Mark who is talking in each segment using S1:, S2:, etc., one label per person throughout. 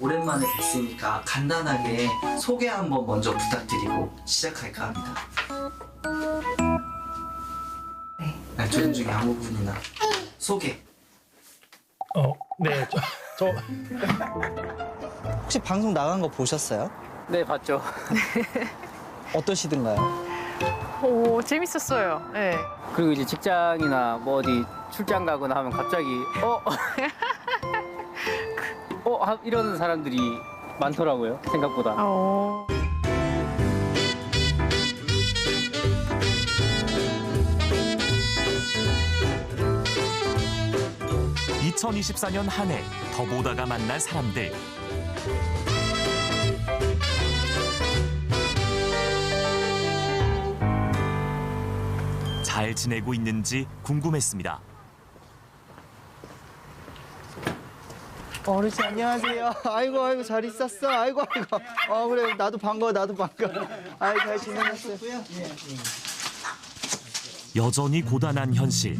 S1: 오랜만에 뵀으니까 간단하게 소개 한번 먼저 부탁드리고 시작할까 합니다. 네, 조연 중에 아무 분이나 소개.
S2: 네, 저
S3: 혹시 방송 나간 거 보셨어요?
S4: 네, 봤죠.
S3: 어떠시던가요?
S5: 오, 재밌었어요. 네.
S4: 그리고 이제 직장이나 뭐 어디 출장 가거나 하면 갑자기 이러는 사람들이 많더라고요, 생각보다.
S6: 2024년 한 해 더 보다가 만난 사람들. 잘 지내고 있는지 궁금했습니다.
S3: 어르신 안녕하세요. 아이고 잘 있었어. 아이고. 그래 나도 반가워. 아이 잘 지내셨어요?
S6: 여전히 고단한 현실.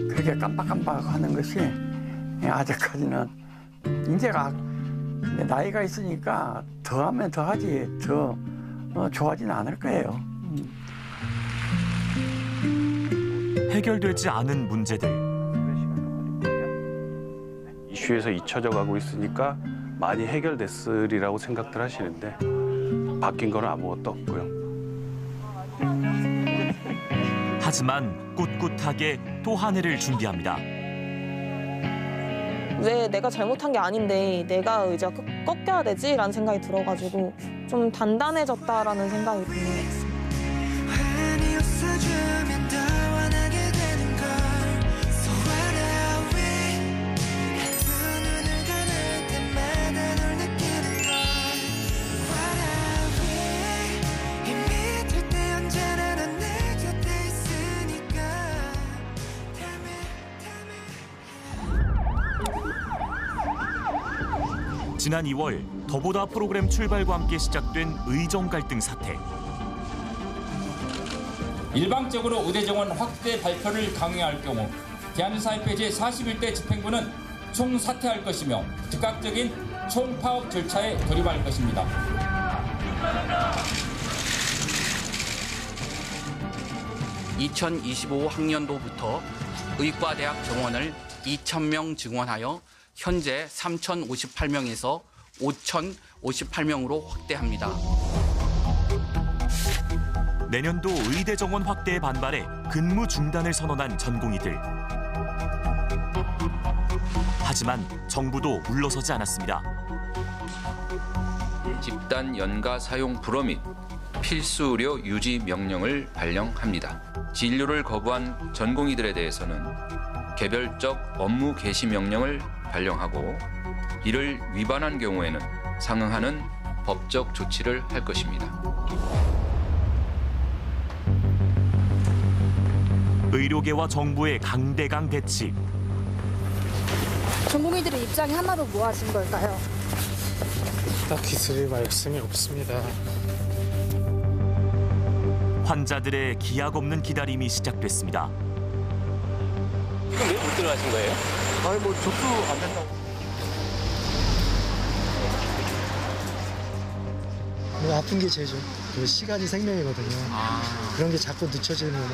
S7: 그렇게 깜빡깜빡하는 것이 아직까지는 이제가 나이가 있으니까 더하면 더하지 더 좋아지는 않을 거예요.
S6: 해결되지 않은 문제들.
S8: 이슈에서 잊혀져 가고 있으니까 많이 해결됐으리라고 생각들 하시는데 바뀐 건 아무것도 없고요.
S6: 하지만 꿋꿋하게 또 한 해를 준비합니다.
S9: 왜 내가 잘못한 게 아닌데 내가 의지가 꺾여야 되지라는 생각이 들어가지고 좀 단단해졌다라는 생각이 드네요.
S6: 지난 2월 더보다 프로그램 출발과 함께 시작된 의정 갈등 사태.
S10: 일방적으로 의대 정원 확대 발표를 강행할 경우 대한사협회 제41대 집행부는 총사퇴할 것이며 즉각적인 총파업 절차에 돌입할 것입니다.
S11: 2025 학년도부터 의과대학 정원을 2,000명 증원하여 현재 3,058명에서 5,058명으로 확대합니다.
S6: 내년도 의대 정원 확대에 반발해 근무 중단을 선언한 전공의들. 하지만 정부도 물러서지 않았습니다.
S12: 집단 연가 사용 불허 및 필수 의료 유지 명령을 발령합니다. 진료를 거부한 전공의들에 대해서는 개별적 업무 개시 명령을 발령하고 이를 위반한 경우에는 상응하는 법적 조치를 할 것입니다.
S6: 의료계와 정부의 강대강 대치.
S13: 전공의들의 입장이 하나로 모아진 걸까요?
S2: 딱히 드릴 말씀이 없습니다.
S6: 환자들의 기약 없는 기다림이 시작됐습니다.
S4: 지금 왜 못 들어가신 거예요?
S3: 아니 뭐 접수 안 된다고.
S2: 뭐 아픈 게 제일 그 시간이 생명이거든요. 그런 게 자꾸 늦춰지면은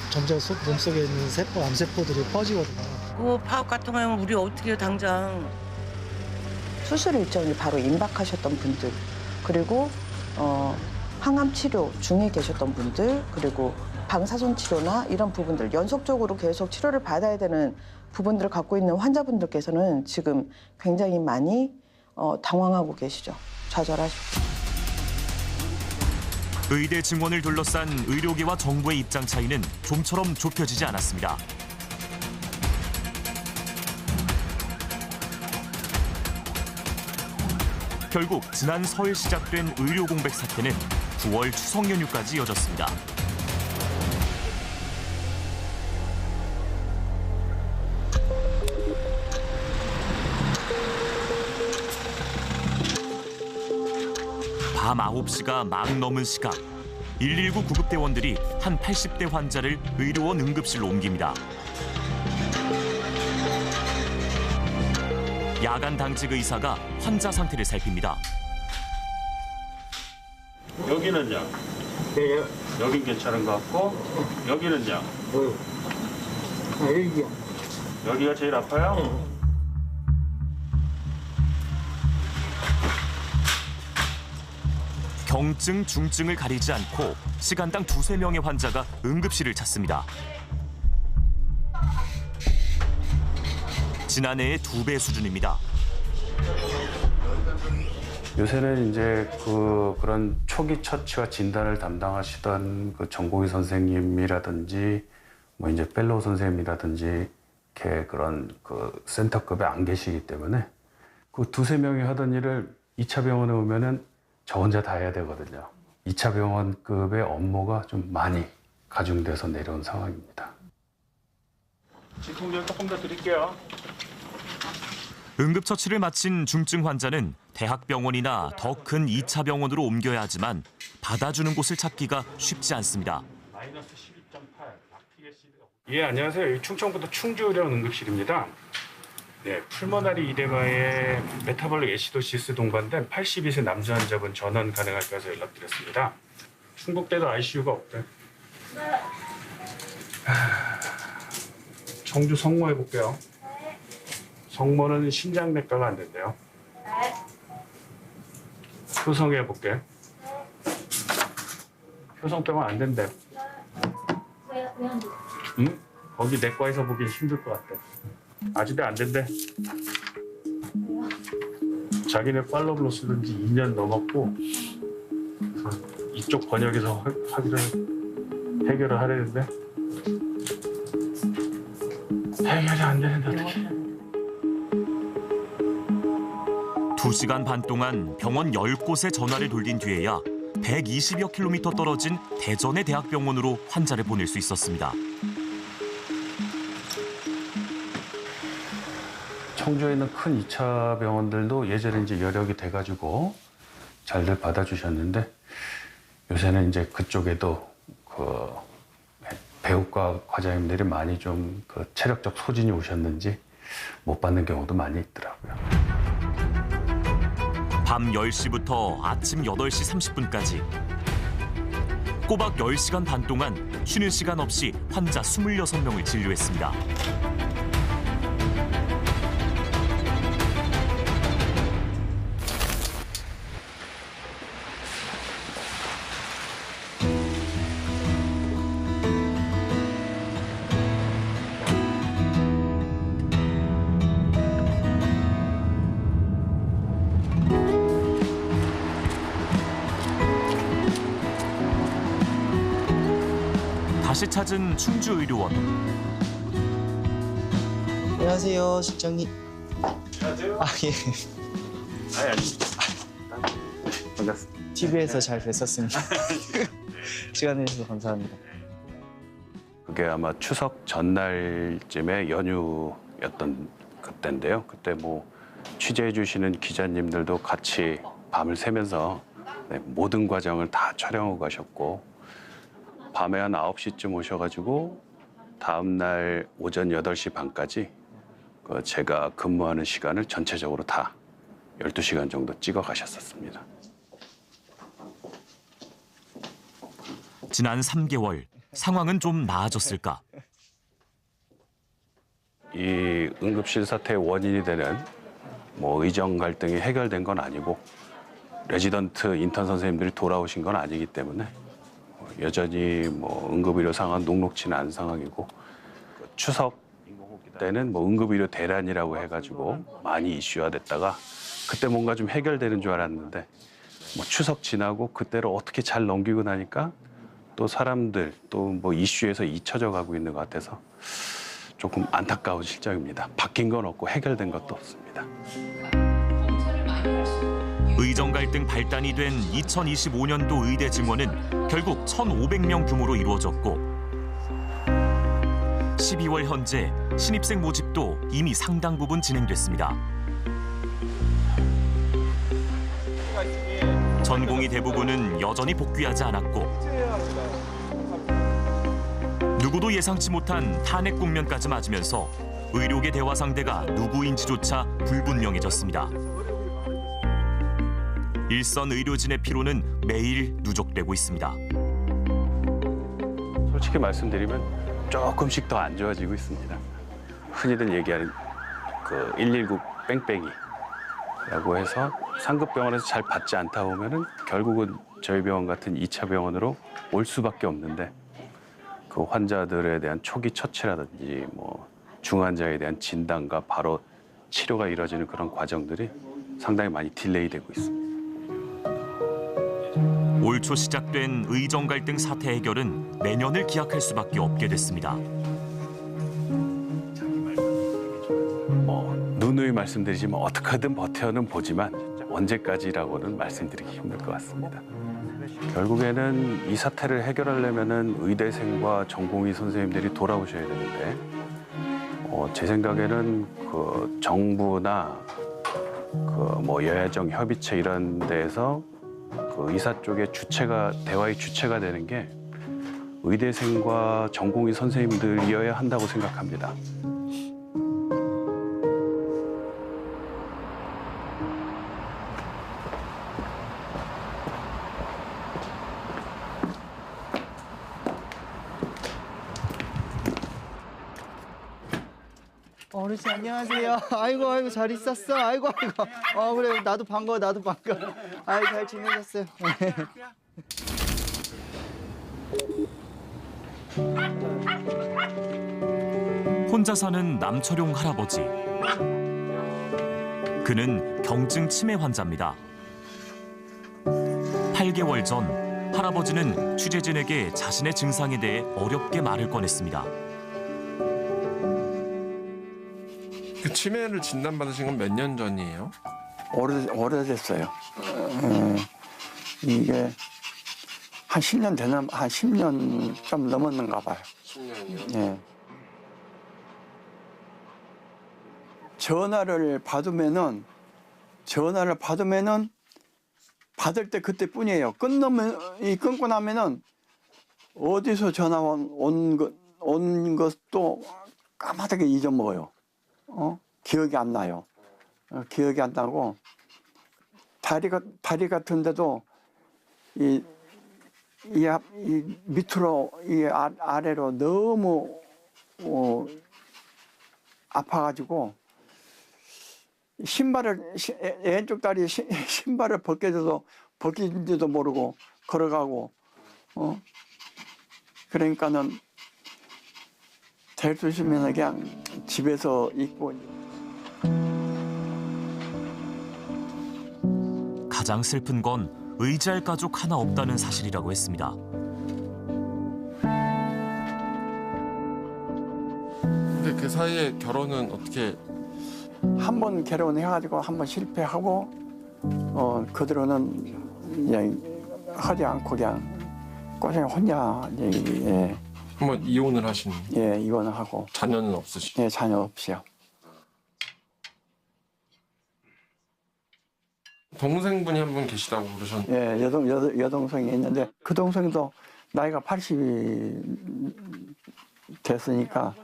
S2: 점점 몸속에 있는 세포, 암세포들이 퍼지거든요.
S14: 그 파업 같은 거 하면 우리 어떻게 해요, 당장.
S15: 수술 일정이 바로 임박하셨던 분들, 그리고 항암 치료 중에 계셨던 분들, 그리고 방사선 치료나 이런 부분들 연속적으로 계속 치료를 받아야 되는 부분들을 갖고 있는 환자분들께서는 지금 굉장히 많이 당황하고 계시죠. 좌절하시고.
S6: 의대 증원을 둘러싼 의료계와 정부의 입장 차이는 좀처럼 좁혀지지 않았습니다. 결국 지난 설 시작된 의료 공백 사태는 9월 추석 연휴까지 이어졌습니다. 밤 9시가 막 넘은 시각, 119 구급대원들이 한 80대 환자를 의료원 응급실로 옮깁니다. 야간 당직 의사가 환자 상태를 살핍니다.
S8: 여기는요?
S16: 네.
S8: 여긴 괜찮은 것 같고 여기는요?
S16: 여기요.
S8: 여기가 제일 아파요?
S6: 경증, 중증을 가리지 않고 시간당 2~3명의 환자가 응급실을 찾습니다. 지난해의 2배 수준입니다.
S8: 요새는 이제 그런 초기 처치와 진단을 담당하시던 그 전공의 선생님이라든지 뭐 이제 펠로우 선생님이라든지 이렇게 그런 그 센터급에 안 계시기 때문에 그 2~3명이 하던 일을 2차 병원에 오면은 저 혼자 다 해야 되거든요. 2차 병원급의 업무가 좀 많이 가중돼서 내려온 상황입니다. 진통제 조금 더 드릴게요.
S6: 응급처치를 마친 중증 환자는 대학병원이나 더 큰 2차 병원으로 옮겨야 하지만 받아주는 곳을 찾기가 쉽지 않습니다.
S8: 예, 안녕하세요. 여기 충청부도 충주의료원 응급실입니다. 네, 풀모나리 이데마에 메타볼릭 애시도시스 동반된 82세 남자 환자분 전원 가능할까 해서 연락드렸습니다. 충북대도 ICU가 없대. 청주 성모 해볼게요. 성모는 신장내과가 안 된대요. 효성 해볼게. 효성병원 안 된대.
S13: 왜안 돼?
S8: 응? 거기 내과에서 보기 힘들 것 같대. 아직도 안 된대. 자기네 팔로브로 쓰는지 2년 넘었고 이쪽 번역에서 하기를 해결을 하려는데 해결이 안 되는데 어떡해.
S6: 2시간 반 동안 병원 10곳에 전화를 돌린 뒤에야 120여 킬로미터 떨어진 대전의 대학병원으로 환자를 보낼 수 있었습니다.
S8: 청주에 있는 큰 2차 병원들도 예전에 이제 여력이 돼가지고 잘들 받아주셨는데 요새는 이제 그쪽에도 그 배우과 과장님들이 많이 좀 그 체력적 소진이 오셨는지 못 받는 경우도 많이 있더라고요.
S6: 밤 10시부터 아침 8시 30분까지 꼬박 10시간 반 동안 쉬는 시간 없이 환자 26명을 진료했습니다. 다시 찾은 충주의료원.
S3: 안녕하세요, 실장님.
S8: 안녕하세요.
S3: 아, 예.
S8: 아니. 반갑습니다.
S3: TV에서 잘 뵀었습니다. 시간 내주셔서 감사합니다.
S8: 그게 아마 추석 전날쯤에 연휴였던 그때인데요. 그때 뭐 취재해 주시는 기자님들도 같이 밤을 새면서 모든 과정을 다 촬영하고 가셨고 밤에 한 9시쯤 오셔가지고 다음 날 오전 8시 반까지 제가 근무하는 시간을 전체적으로 다 12시간 정도 찍어 가셨었습니다.
S6: 지난 3개월 상황은 좀 나아졌을까?
S8: 이 응급실 사태의 원인이 되는 뭐 의정 갈등이 해결된 건 아니고 레지던트 인턴 선생님들이 돌아오신 건 아니기 때문에 여전히 뭐 응급의료 상황 녹록치는 않은 상황이고 추석 때는 뭐 응급의료 대란이라고 해가지고 많이 이슈화됐다가 그때 뭔가 좀 해결되는 줄 알았는데 뭐 추석 지나고 그때를 어떻게 잘 넘기고 나니까 또 사람들 또 뭐 이슈에서 잊혀져 가고 있는 것 같아서 조금 안타까운 실정입니다. 바뀐 건 없고 해결된 것도 없습니다.
S6: 의정 갈등 발단이 된 2025년도 의대 증원은 결국 1,500명 규모로 이루어졌고 12월 현재 신입생 모집도 이미 상당 부분 진행됐습니다. 전공의 대부분은 여전히 복귀하지 않았고 누구도 예상치 못한 탄핵 국면까지 맞으면서 의료계 대화 상대가 누구인지조차 불분명해졌습니다. 일선 의료진의 피로는 매일 누적되고 있습니다.
S8: 솔직히 말씀드리면 조금씩 더 안 좋아지고 있습니다. 흔히들 얘기하는 그 119 뺑뺑이라고 해서 상급 병원에서 잘 받지 않다 보면은 결국은 저희 병원 같은 2차 병원으로 올 수밖에 없는데 그 환자들에 대한 초기 처치라든지 뭐 중환자에 대한 진단과 바로 치료가 이루어지는 그런 과정들이 상당히 많이 딜레이되고 있습니다.
S6: 올 초 시작된 의정 갈등 사태 해결은 내년을 기약할 수밖에 없게 됐습니다.
S8: 누누이 말씀드리지만 어떻게든 버텨는 보지만 언제까지라고는 말씀드리기 힘들 것 같습니다. 결국에는 이 사태를 해결하려면은 의대생과 전공의 선생님들이 돌아오셔야 되는데 제 생각에는 그 정부나 그 뭐 여야정 협의체 이런 데에서 그 의사 쪽의 주체가 대화의 주체가 되는 게 의대생과 전공의 선생님들이어야 한다고 생각합니다.
S3: 어르신 안녕하세요. 아이고 잘 있었어. 아이고. 그래 나도 반가워. 아이 잘 지내셨어요.
S6: 혼자 사는 남철용 할아버지. 그는 경증 치매 환자입니다. 8개월 전 할아버지는 취재진에게 자신의 증상에 대해 어렵게 말을 꺼냈습니다.
S16: 그 치매를 진단받으신 건 몇 년 전이에요?
S7: 오래됐어요. 이게 한 10년 되나, 한 10년 좀 넘었는가 봐요.
S16: 10년이요?
S7: 예. 전화를 받으면은 받을 때 그때뿐이에요. 끊고 나면은 어디서 전화 온 것도 까마득하게 잊어먹어요. 기억이 안 나요. 기억이 안 나고 다리 같은데도 이 밑으로 아래로 너무 아파가지고 왼쪽 다리 신발을 벗긴지도 모르고 걸어가고 그러니까는 될 수 있으면 그냥 집에서 있고.
S6: 가장 슬픈 건 의지할 가족 하나 없다는 사실이라고 했습니다.
S16: 근데 그 사이에 결혼은 어떻게?
S7: 한 번 결혼해가지고 한 번 실패하고 그대로는 그냥 하지 않고 그냥 고생 혼자 예.
S16: 한번 이혼을 하신?
S7: 예, 이혼을 하고.
S16: 자녀는 없으시고?
S7: 예, 자녀 없이요.
S16: 동생분이 한 분 계시다고 그러셨는데.
S7: 예, 여동생이 있는데 그 동생도 나이가 80이 됐으니까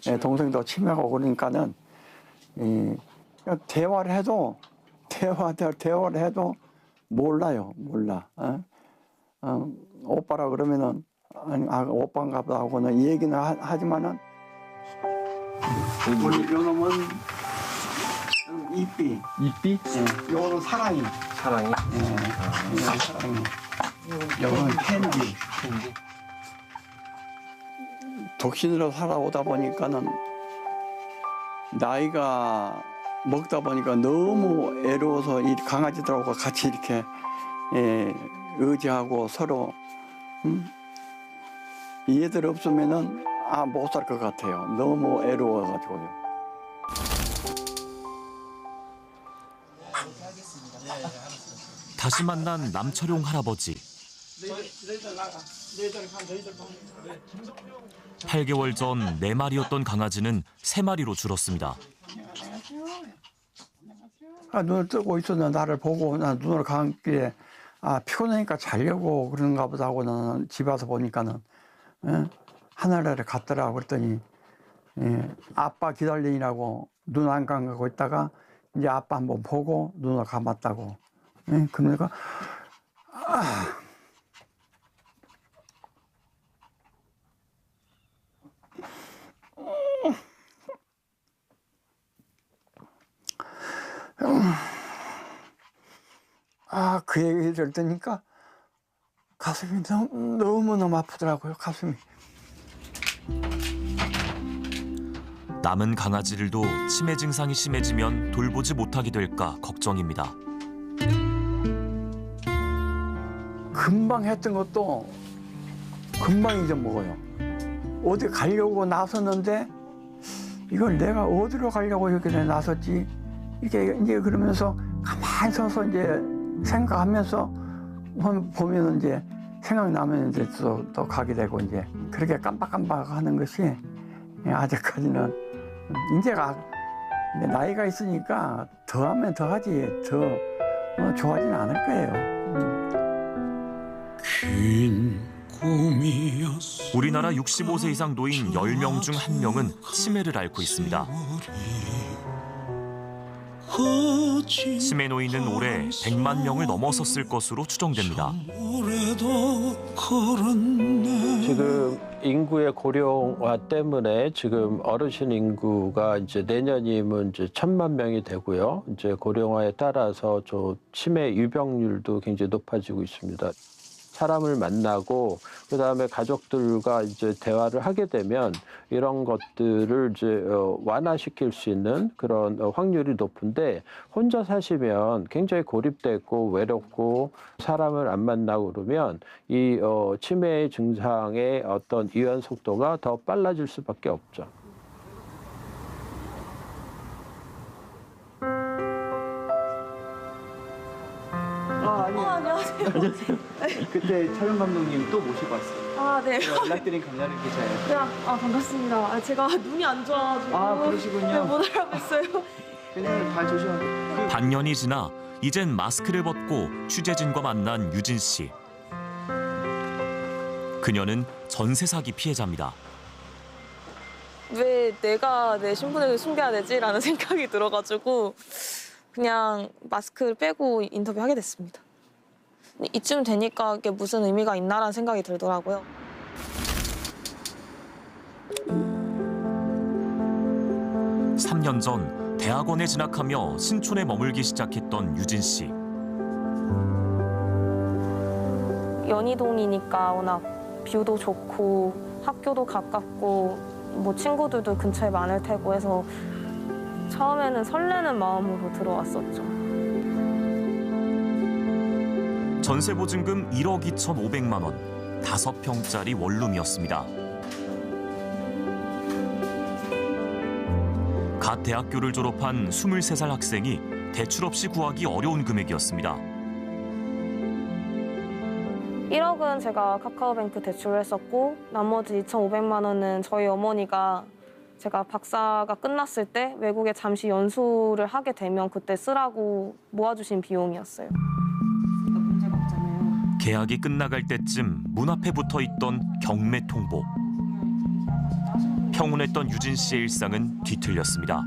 S7: 예, 동생도 치매하고 그러니까는 대화를 해도 몰라요. 오빠라 그러면은 오빠인가 보다 하고는 얘기는 하지만은 요놈은 이삐? 예, 요거는 사랑이. 예, 사랑이. 요거는 캔디. 독신으로 살아오다 보니까는 나이가 먹다 보니까 너무 애로워서 이 강아지들하고 같이 이렇게 의지하고 서로 얘들 없으면은 못 살 것 같아요. 너무 애로워가지고요.
S6: 다시 만난 남철용 할아버지. 8개월 전 4마리였던 강아지는 3마리로 줄었습니다.
S7: 눈을 뜨고 있었는데 나를 보고 나 눈을 감기에 피곤하니까 자려고 그런가 보다 하고 나는 집에 와서 보니까는 하늘나라에 갔더라 그랬더니 예, 아빠 기다리느라고 눈 안 감고 있다가 이제 아빠 한번 보고 눈을 감았다고. 예, 그러니까 그 얘기를 들으니까 가슴이 너무너무 아프더라고요, 가슴이.
S6: 남은 강아지들도 치매 증상이 심해지면 돌보지 못하게 될까 걱정입니다.
S7: 금방 했던 것도 금방 잊어먹어요. 어디 가려고 나섰는데 이걸 내가 어디로 가려고 이렇게 나섰지? 이게 이제 그러면서 가만히 서서 이제 생각하면서 보면 이제 생각나면 이제 또 가게 되고 이제 그렇게 깜빡깜빡 하는 것이 아직까지는 이제가 나이가 있으니까 더 하면 더 하지 더 좋아하지는 않을 거예요.
S6: 우리나라 65세 이상 노인 10명 중 1명은 치매를 앓고 있습니다. 치매 노인은 올해 100만 명을 넘어섰을 것으로 추정됩니다.
S17: 지금 인구의 고령화 때문에 지금 어르신 인구가 이제 내년이면 이제 1,000만 명이 되고요. 이제 고령화에 따라서 저 치매 유병률도 굉장히 높아지고 있습니다. 사람을 만나고 그다음에 가족들과 이제 대화를 하게 되면 이런 것들을 이제 완화시킬 수 있는 그런 확률이 높은데 혼자 사시면 굉장히 고립되고 외롭고 사람을 안 만나고 그러면 이 치매 증상의 어떤 이완 속도가 더 빨라질 수밖에 없죠.
S3: 안녕하세요. 그때 촬영 감독님 또 모시고 왔어요.
S5: 네.
S3: 연락드린 강나른 기자예요.
S5: 반갑습니다. 제가 눈이 안 좋아가지고.
S3: 그러시군요.
S5: 못 알아뵀어요.
S3: 그냥 발 조심하세요.
S6: 반년이 지나 이젠 마스크를 벗고 취재진과 만난 유진 씨. 그녀는 전세 사기 피해자입니다.
S9: 왜 내가 내 신분을 숨겨야 되지라는 생각이 들어가지고 그냥 마스크를 빼고 인터뷰하게 됐습니다. 이쯤 되니까 이게 무슨 의미가 있나라는 생각이 들더라고요.
S6: (3년) 전 대학원에 진학하며 신촌에 머물기 시작했던 유진 씨.
S9: 연희동이니까 워낙 뷰도 좋고 학교도 가깝고 뭐 친구들도 근처에 많을 테고 해서 처음에는 설레는 마음으로 들어왔었죠.
S6: 전세 보증금 1억 2,500만 원, 5평짜리 원룸이었습니다. 갓 대학교를 졸업한 23살 학생이 대출 없이 구하기 어려운 금액이었습니다.
S9: 1억은 제가 카카오뱅크 대출을 했었고 나머지 2,500만 원은 저희 어머니가 제가 박사가 끝났을 때 외국에 잠시 연수를 하게 되면 그때 쓰라고 모아주신 비용이었어요.
S6: 계약이 끝나갈 때쯤 문 앞에 붙어있던 경매 통보. 평온했던 유진 씨의 일상은 뒤틀렸습니다.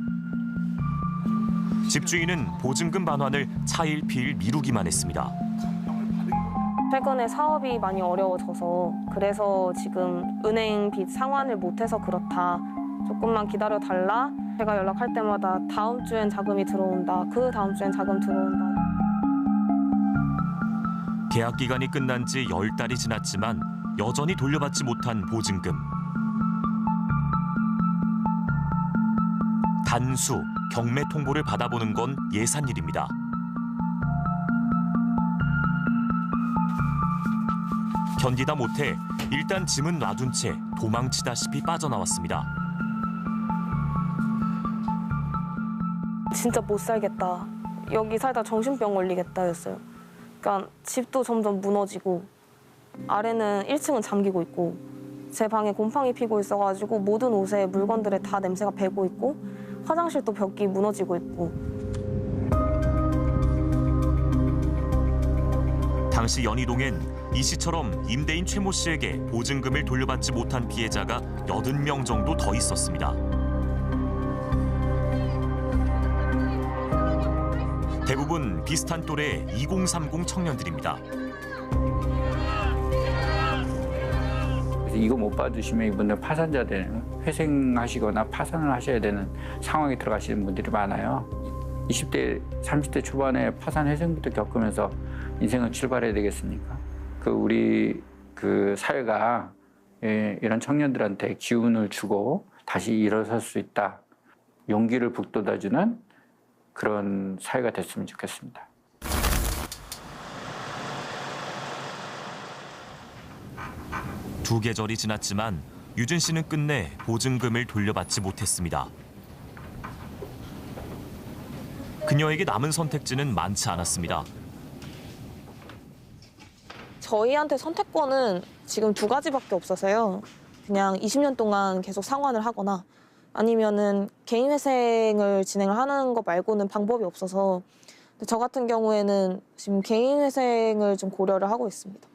S6: 집주인은 보증금 반환을 차일피일 미루기만 했습니다.
S9: 최근에 사업이 많이 어려워져서 그래서 지금 은행 빚 상환을 못해서 그렇다. 조금만 기다려달라. 제가 연락할 때마다 다음 주엔 자금이 들어온다. 그 다음 주엔 자금 들어온다.
S6: 계약 기간이 끝난 지 10달이 지났지만 여전히 돌려받지 못한 보증금. 단수, 경매 통보를 받아보는 건 예산일입니다. 견디다 못해 일단 짐은 놔둔 채 도망치다시피 빠져나왔습니다.
S9: 진짜 못 살겠다. 여기 살다 정신병 걸리겠다였어요. 그러니까 집도 점점 무너지고 아래는 1층은 잠기고 있고 제 방에 곰팡이 피고 있어가지고 모든 옷에 물건들에 다 냄새가 배고 있고 화장실도 벽이 무너지고 있고.
S6: 당시 연희동엔 이 씨처럼 임대인 최모 씨에게 보증금을 돌려받지 못한 피해자가 80명 정도 더 있었습니다. 대부분 비슷한 또래 2030 청년들입니다.
S18: 이거 못 받으시면 이분들 파산자 되는, 회생하시거나 파산을 하셔야 되는 상황에 들어가시는 분들이 많아요. 20대, 30대 초반에 파산 회생부터 겪으면서 인생을 출발해야 되겠습니까? 우리 사회가 이런 청년들한테 기운을 주고 다시 일어설 수 있다, 용기를 북돋아주는 그런 사회가 됐으면 좋겠습니다.
S6: 두 계절이 지났지만 유진 씨는 끝내 보증금을 돌려받지 못했습니다. 그녀에게 남은 선택지는 많지 않았습니다.
S9: 저희한테 선택권은 지금 두 가지밖에 없어서요. 그냥 20년 동안 계속 상환을 하거나 아니면은 개인 회생을 진행을 하는 거 말고는 방법이 없어서 저 같은 경우에는 지금 개인 회생을 좀 고려를 하고 있습니다.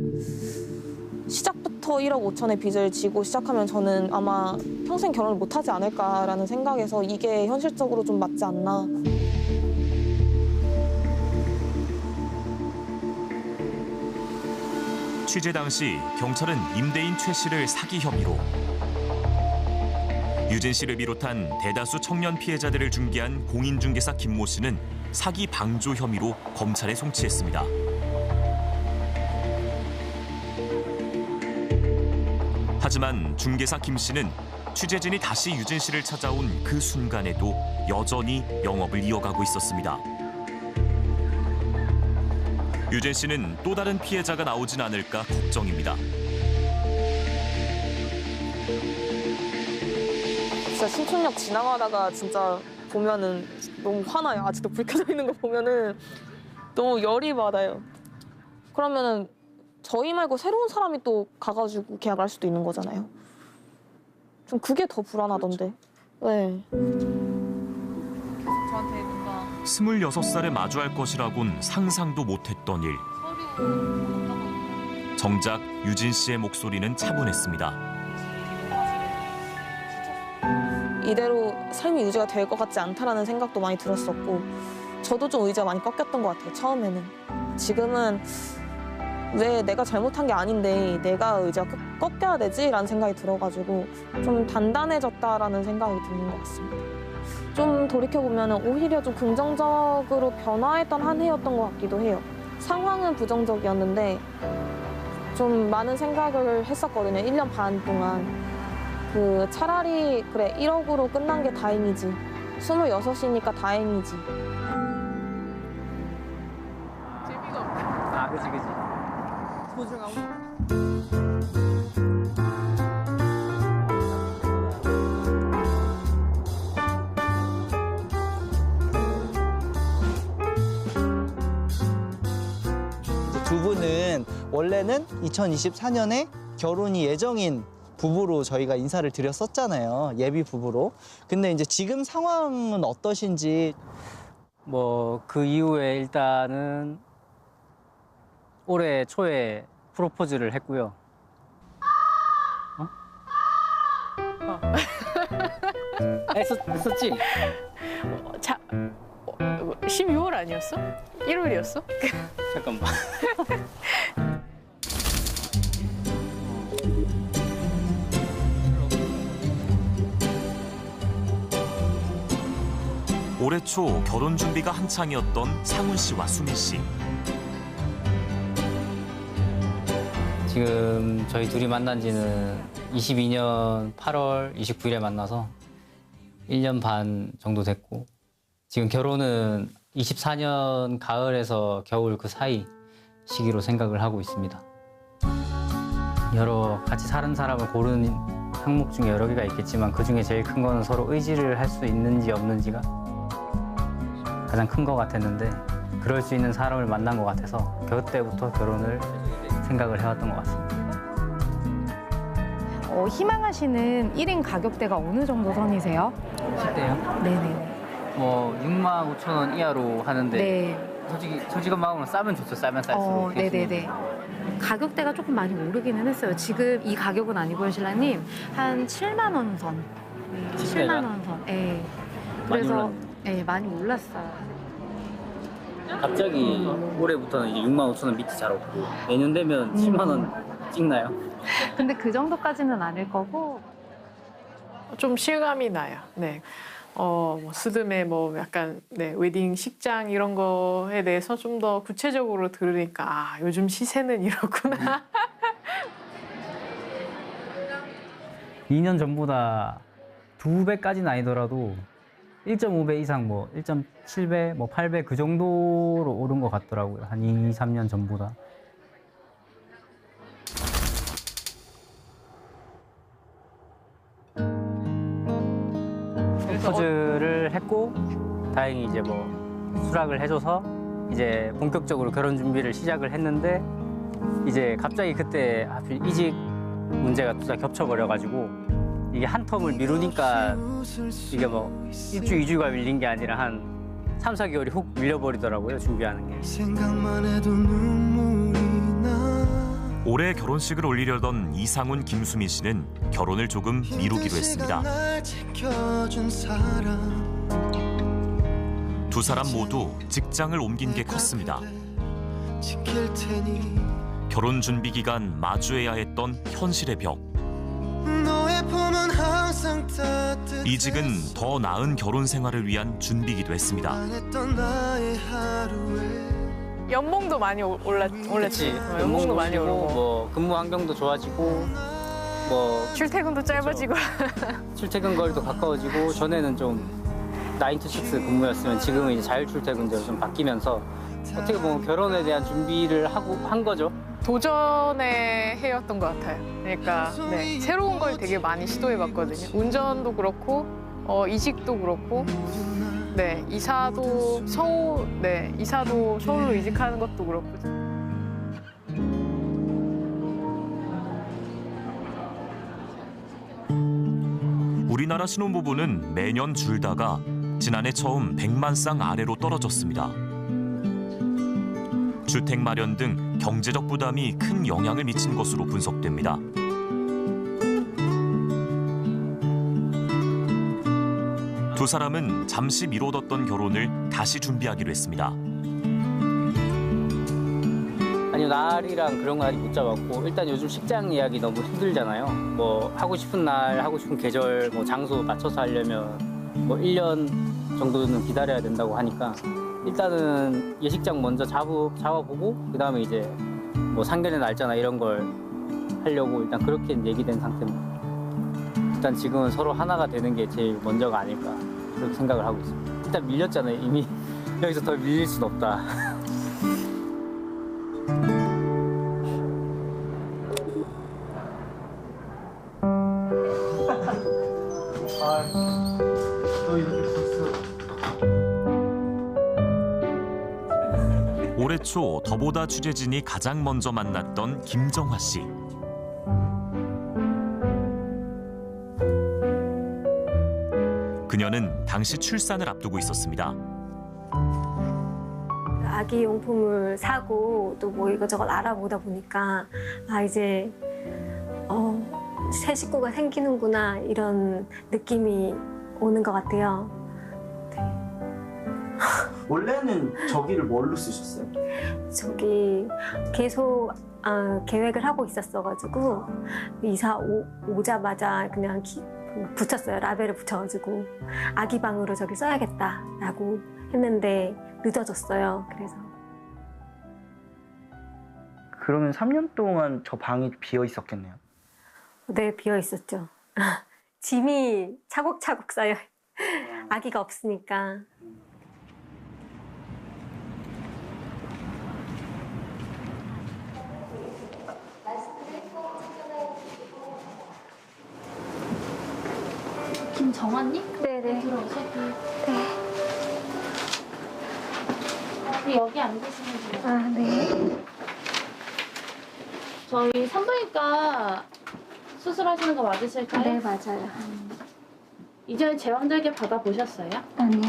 S9: 시작부터 1억 5천의 빚을 지고 시작하면 저는 아마 평생 결혼을 못하지 않을까라는 생각에서 이게 현실적으로 좀 맞지 않나.
S6: 취재 당시 경찰은 임대인 최 씨를 사기 혐의로, 유진 씨를 비롯한 대다수 청년 피해자들을 중개한 공인중개사 김모 씨는 사기 방조 혐의로 검찰에 송치했습니다. 하지만 중개사 김 씨는 취재진이 다시 유진 씨를 찾아온 그 순간에도 여전히 영업을 이어가고 있었습니다. 유진 씨는 또 다른 피해자가 나오진 않을까 걱정입니다.
S9: 진짜 신촌역 지나가다가 진짜 보면은 너무 화나요. 아직도 불 켜져 있는 거 보면은 너무 열이 받아요. 그러면은 저희 말고 새로운 사람이 또 가가지고 계약을 할 수도 있는 거잖아요. 좀 그게 더 불안하던데. 네. 저한테 뭔가
S6: 26살에 마주할 것이라곤 상상도 못했던 일. 정작 유진 씨의 목소리는 차분했습니다.
S9: 이대로 삶이 유지가 될 것 같지 않다라는 생각도 많이 들었었고 저도 좀 의지가 많이 꺾였던 것 같아요, 처음에는. 지금은 왜 내가 잘못한 게 아닌데 내가 의지가 꺾여야 되지? 라는 생각이 들어가지고 좀 단단해졌다라는 생각이 드는 것 같습니다. 좀 돌이켜보면 오히려 좀 긍정적으로 변화했던 한 해였던 것 같기도 해요. 상황은 부정적이었는데 좀 많은 생각을 했었거든요, 1년 반 동안. 차라리 그래 1억으로 끝난 게 다행이지, 26이니까 다행이지.
S4: 재미가 없네. 아, 그치. 소중하고.
S3: 두 분은 원래는 2024년에 결혼이 예정인 부부로 저희가 인사를 드렸었잖아요. 예비 부부로. 근데 이제 지금 상황은 어떠신지.
S4: 그 이후에 일단은 올해 초에 프로포즈를 했고요. 했었지?
S19: 12월 아니었어? 1월이었어?
S4: 잠깐만.
S6: 올해 초 결혼 준비가 한창이었던 상훈 씨와 수민 씨.
S4: 지금 저희 둘이 만난 지는 22년 8월 29일에 만나서 1년 반 정도 됐고, 지금 결혼은 24년 가을에서 겨울 그 사이 시기로 생각을 하고 있습니다. 여러 같이 사는 사람을 고르는 항목 중에 여러 개가 있겠지만 그중에 제일 큰 거는 서로 의지를 할 수 있는지 없는지가 가장 큰 것 같았는데, 그럴 수 있는 사람을 만난 것 같아서 그때부터 결혼을 생각을 해왔던 것 같습니다.
S19: 희망하시는 1인 가격대가 어느 정도 선이세요?
S4: 10대요?
S19: 네네.
S4: 65,000원 이하로 하는데
S19: 네.
S4: 솔직한 마음으로 싸면 좋죠. 싸면 쌀수록.
S19: 네네네. 가격대가 조금 많이 오르기는 했어요. 지금 이 가격은 아니고요, 신랑님. 한 7만 원 선. 네, 7만 원 선. 네. 그래서 많이 올랐어요.
S4: 갑자기 올해부터는 이제 6만 5천 원 밑이 잘 없고 내년 되면 7만 원 찍나요?
S19: 근데 그 정도까지는 아닐 거고.
S20: 좀 실감이 나요. 네. 뭐 스드메 뭐 약간 네, 웨딩 식장 이런 거에 대해서 좀 더 구체적으로 들으니까 아, 요즘 시세는 이렇구나.
S4: 2년 전보다 2배까지는 아니더라도 1.5배 이상 뭐 1.7배, 뭐 8배 그 정도로 오른 것 같더라고요. 한 2, 3년 전보다. 프로포즈를 했고 다행히 이제 뭐 수락을 해줘서 이제 본격적으로 결혼 준비를 시작을 했는데 이제 갑자기 그때 하필 이직 문제가 또 다 겹쳐버려가지고 이게 한 텀을 미루니까 이게 뭐 1주, 2주가 밀린 게 아니라 한 3, 4개월이 훅 밀려버리더라고요, 준비하는 게.
S6: 올해 결혼식을 올리려던 이상훈, 김수미 씨는 결혼을 조금 미루기로 했습니다. 두 사람 모두 직장을 옮긴 게 컸습니다. 결혼 준비 기간 마주해야 했던 현실의 벽. 이직은 더 나은 결혼 생활을 위한 준비이기도 했습니다.
S20: 연봉도 많이 올랐지.
S4: 연봉도
S20: 많이 오르고
S4: 뭐 근무 환경도 좋아지고 뭐
S20: 출퇴근도 짧아지고
S4: 출퇴근 거리도 가까워지고 전에는 좀 9to6 근무였으면 지금은 이제 자율 출퇴근제로 좀 바뀌면서 어떻게 보면 결혼에 대한 준비를 한 거죠.
S20: 도전의 해였던 것 같아요. 그러니까 네, 새로운 걸 되게 많이 시도해봤거든요. 운전도 그렇고 이직도 그렇고 네, 이사도 서울로 이직하는 것도 그렇고.
S6: 우리나라 신혼부부는 매년 줄다가 지난해 처음 100만 쌍 아래로 떨어졌습니다. 주택 마련 등 경제적 부담이 큰 영향을 미친 것으로 분석됩니다. 두 사람은 잠시 미뤄뒀던 결혼을 다시 준비하기로 했습니다.
S4: 아니요, 날이랑 그런 거 아직 못 잡았고 일단 요즘 식장 예약이 너무 힘들잖아요. 뭐 하고 싶은 날, 하고 싶은 계절, 뭐 장소 맞춰서 하려면 뭐 1년 정도는 기다려야 된다고 하니까 일단은 예식장 먼저 잡아보고 그다음에 이제 뭐 상견례 날짜나 이런 걸 하려고 일단 그렇게 얘기된 상태입니다. 일단 지금은 서로 하나가 되는 게 제일 먼저가 아닐까 그렇게 생각을 하고 있습니다. 일단 밀렸잖아요. 이미 여기서 더 밀릴 순 없다.
S6: 올해 초 더보다 취재진이 가장 먼저 만났던 김정화 씨. 그녀는 당시 출산을 앞두고 있었습니다.
S21: 아기 용품을 사고 또 뭐 이것저것 알아보다 보니까 아 이제 새 식구가 생기는구나 이런 느낌이 오는 것 같아요.
S1: 원래는 저기를 뭘로 쓰셨어요?
S21: 저기 계속 계획을 하고 있었어가지고 이사 오자마자 그냥 붙였어요. 라벨을 붙여가지고 아기 방으로 저기 써야겠다라고 했는데 늦어졌어요. 그래서
S3: 그러면 3년 동안 저 방이 비어 있었겠네요.
S21: 네, 비어 있었죠. 짐이 차곡차곡 쌓여. 아기가 없으니까.
S13: 김정환님?
S21: 네네.
S13: 들어오세요.
S21: 네.
S13: 여기 앉으시면 돼요.
S21: 아, 네.
S13: 저희 산부인과 수술하시는 거 맞으실까요?
S21: 네, 맞아요.
S13: 이전에 제왕절개 받아보셨어요?
S21: 아니요.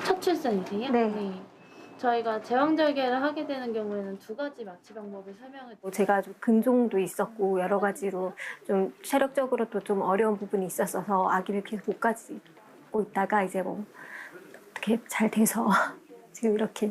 S13: 첫 출산이세요?
S21: 네.
S13: 저희가 제왕절개를 하게 되는 경우에는 2가지 마취 방법을 설명을
S21: 제가 좀 근종도 있었고 여러 가지로 좀 체력적으로도 좀 어려운 부분이 있었어서 아기를 계속 못 가지고 있다가 이제 뭐 어떻게 잘 돼서 지금 이렇게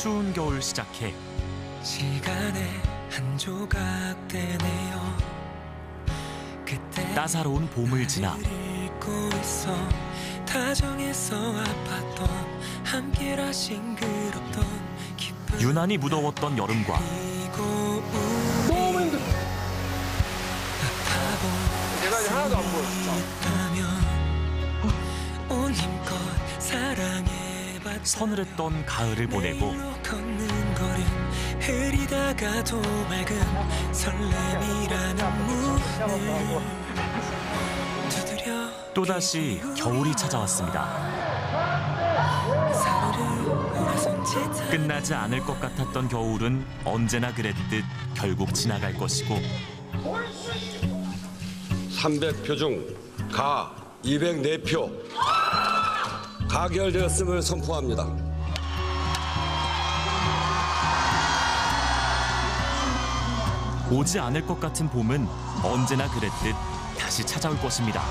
S6: 추운 겨울 시작해
S11: 시간의 한 조각 되네요. 그때
S6: 따사로운 봄을 지나
S11: 잊고 있어. 다정해서 아팠던 함께라 싱그럽던 기쁜
S6: 유난히 무더웠던 여름과
S11: 너무 힘들어.
S16: 내가 이제 하나도 안 보여 진짜.
S11: 온 힘껏 사랑해봤다.
S6: 서늘했던 가을을 보내고
S11: 걷는 걸음 흐리다가도 맑은 설렘이라는 문을 두드려
S6: 또다시 겨울이 찾아왔습니다. 끝나지 않을 것 같았던 겨울은 언제나 그랬듯 결국 지나갈 것이고
S12: 300표 중 가 204표 가결되었음을 선포합니다.
S6: 오지 않을 것 같은 봄은 언제나 그랬듯 다시 찾아올 것입니다.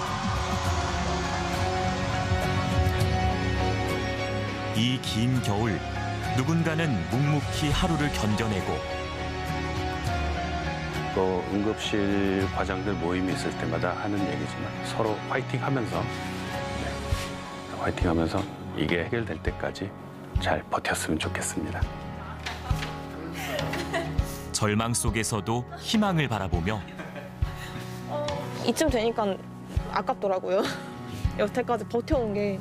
S6: 이 긴 겨울, 누군가는 묵묵히 하루를 견뎌내고
S8: 또 응급실 과장들 모임이 있을 때마다 하는 얘기지만 서로 화이팅하면서 화이팅하면서 이게 해결될 때까지 잘 버텼으면 좋겠습니다.
S6: 절망 속에서도 희망을 바라보며
S9: 이쯤 되니까 아깝더라고요. 여태까지 버텨온 게.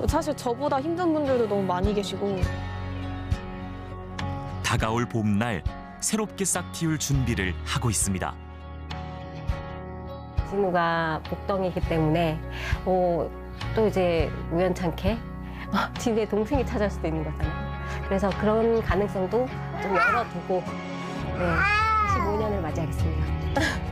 S9: 사실 저보다 힘든 분들도 너무 많이 계시고.
S6: 다가올 봄날 새롭게 싹 틔울 준비를 하고 있습니다.
S22: 진우가 복덩이기 때문에 또 이제 우연찮게 진우의 동생이 찾아올 수도 있는 거잖아요. 그래서 그런 가능성도 좀 열어두고 25년을 맞이하겠습니다.